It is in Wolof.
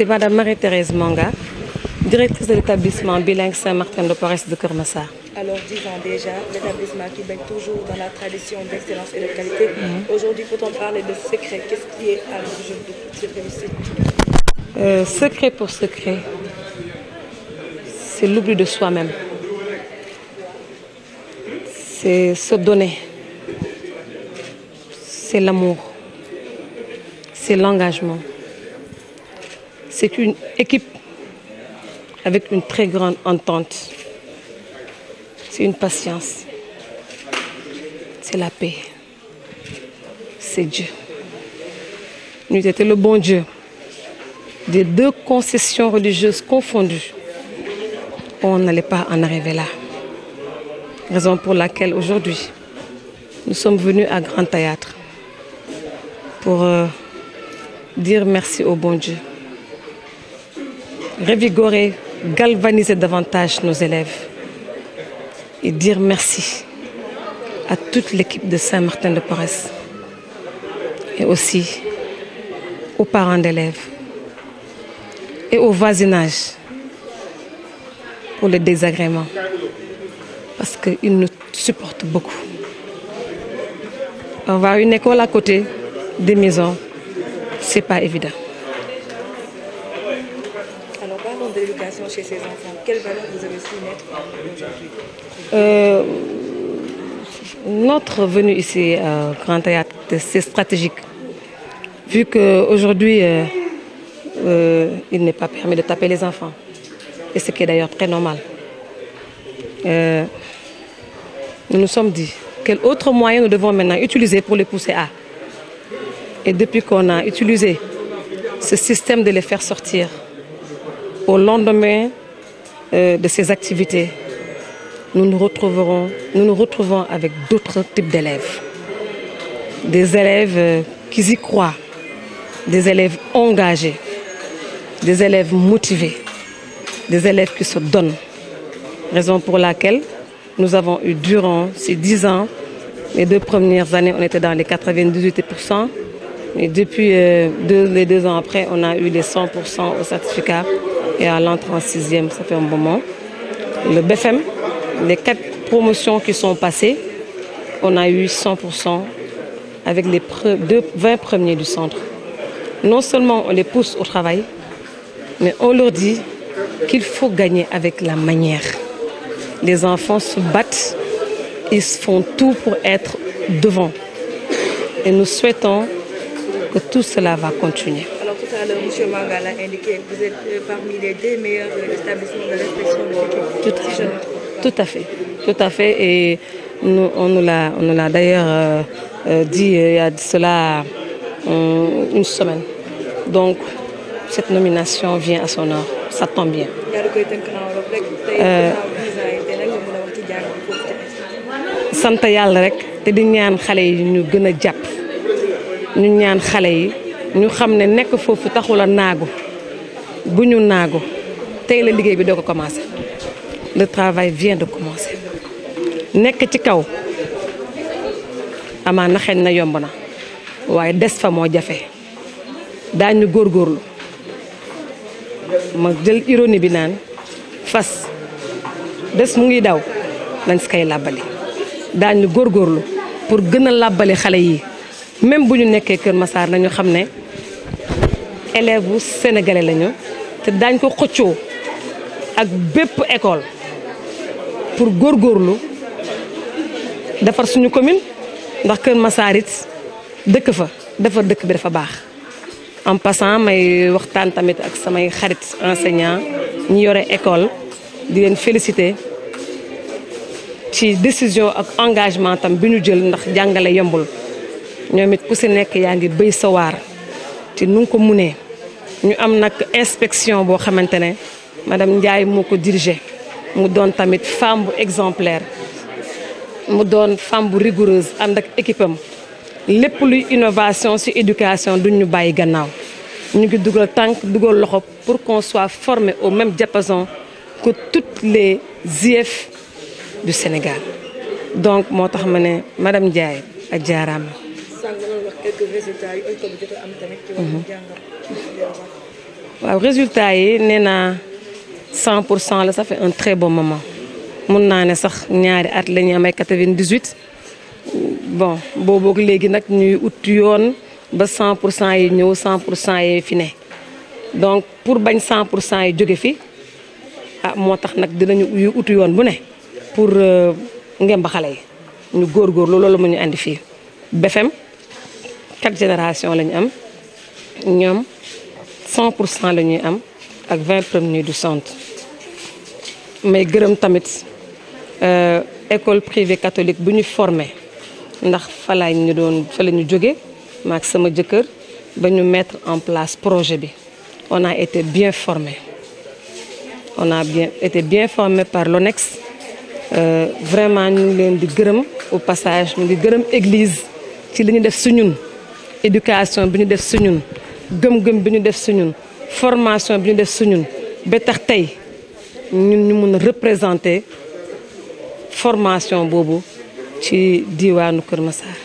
C'est Madame Marie-Thérèse Manga, directrice de l'établissement bilingue Saint-Martin de Porès de Keur Massar. Alors 10 ans déjà, l'établissement qui baigne toujours dans la tradition d'excellence et de qualité. Aujourd'hui, peut-on parler de secret? Qu'est-ce qui est à l'origine de cette réussite? Secret pour secret, c'est l'oubli de soi-même. C'est se donner. C'est l'amour. C'est l'engagement. C'est une équipe avec une très grande entente. C'est une patience. C'est la paix. C'est Dieu. Nous étions le bon Dieu. Des deux concessions religieuses confondues, on n'allait pas en arriver là. Raison pour laquelle aujourd'hui, nous sommes venus à Grand Théâtre pour dire merci au bon Dieu. Revigorer, galvaniser davantage nos élèves et dire merci à toute l'équipe de Saint-Martin de Porès et aussi aux parents d'élèves et au voisinage pour les désagréments parce qu'ils nous supportent beaucoup. Avoir une école à côté des maisons, c'est pas évident. Alors parlons de l'éducation chez ces enfants. Quelle valeur vous avez su mettre aujourd'hui? Notre venue ici à Grand Théâtre, c'est stratégique. Vu qu'aujourd'hui, il n'est pas permis de taper les enfants. Et ce qui est d'ailleurs très normal. Nous nous sommes dit, quel autre moyen nous devons maintenant utiliser pour les pousser à. Et depuis qu'on a utilisé ce système de les faire sortir au lendemain de ces activités, nous nous retrouvons avec d'autres types d'élèves. Des élèves qui y croient, des élèves engagés, des élèves motivés, des élèves qui se donnent. Raison pour laquelle nous avons eu durant ces 10 ans, les 2 premières années, on était dans les 98%. Et depuis les 2 ans après, on a eu les 100% au certificat. Et à l'entrée en 6e, ça fait un moment. Le BFM, les 4 promotions qui sont passées, on a eu 100% avec les 20 premiers du centre. Non seulement on les pousse au travail, mais on leur dit qu'il faut gagner avec la manière. Les enfants se battent, ils font tout pour être devant. Et nous souhaitons que tout cela va continuer. Alors tout à l'heure, M. Manga l'a indiqué, vous êtes parmi les 2 meilleurs établissements de l'inspection de l'équipe. Tout à fait. Et on nous l'a d'ailleurs dit il y a de cela une semaine. Donc cette nomination vient à son heure. Ça tombe bien. sant yàlla rek te di ñaan xale yi ñu gën a jàpp ñu ñaan xale yi ñu xam ne nekk foofu taxul a naagu bu ñu naagu tey la liggéey bi doo ko commencé le travail vient de commencer nekk ci kaw amaan na xeeñ na yomb na waaye des fa moo jafe daañu góorgóorlu ma jël ironie bi naan fas des mu ngi daw lañ si koy làbbali daañu góorgóorlu pour gën a làbbali xale yi même bu ñu nekkee Kër Massar nañu xam ne élèves bu sénégalais lañu te daañ ko xëccoo ak bépp école pour góorgóorlu defar suñu commune ndax Kër Massar it dëkk fa defar dëkk bi dafa baax. En passant may waxtaan tamit ak samay xarit enseignant ñi yore école di leen féliciter ci décision ak engagement tam bi ñu jël ndax jàngale yombul ñoom it ku si nekk yaa ngi béy sa waar ci nu ko munee ñu am nag inspection boo xamante ne madame Ndiaye moo ko dirigé mu doon tamit femme bu exemplaire mu doon femme bu rigoureuse ànd ak équipe am lépp luy innovation ci éducation duñ ñu bàyyi gannaaw ñu ngi dugal tànk dugal loxo pour qu'on soit formé au même diapason que toutes les IEF du Sénégal donc moo tax ma ne madame Ndiaye ak jaaraama. waaw résultat yi nee naa 100% la, ça fait un très bon moment mun naa ne sax ñaari at la ñuy am ay 98 bon booboog léegi nag ñuy ut yoon ba 100% yi ñëw 100% yi fi ne donc pour bañ 100% yi jóge fi ah moo tax nag dinañu utu yoon bu ne pour ngemb xale yi ñu góorgóorlu loolu mu ñu andi fii. BFM 4 générations la ñu am ñoom 100% la ñuy am ak 20 premiers du centre mais gërëm tamit école privée catholique bu ñu formé ndax fa la ñu jóge maak sama jëkkër ba ñu mettre en place projet bi. On a été bien formés. On a été bien formés par l'ONEX. Vraiment, nous leen di gërëm au passage ñu ngi gërëm église ci li ñu def su ñun éducation bi ñu def su ñun gëm-gëm bi ñu def su ñun formation bi ñu def su ñun ba tax tey ñun ñu mun a représenter formation boobu ci diwaanu Kër Massar.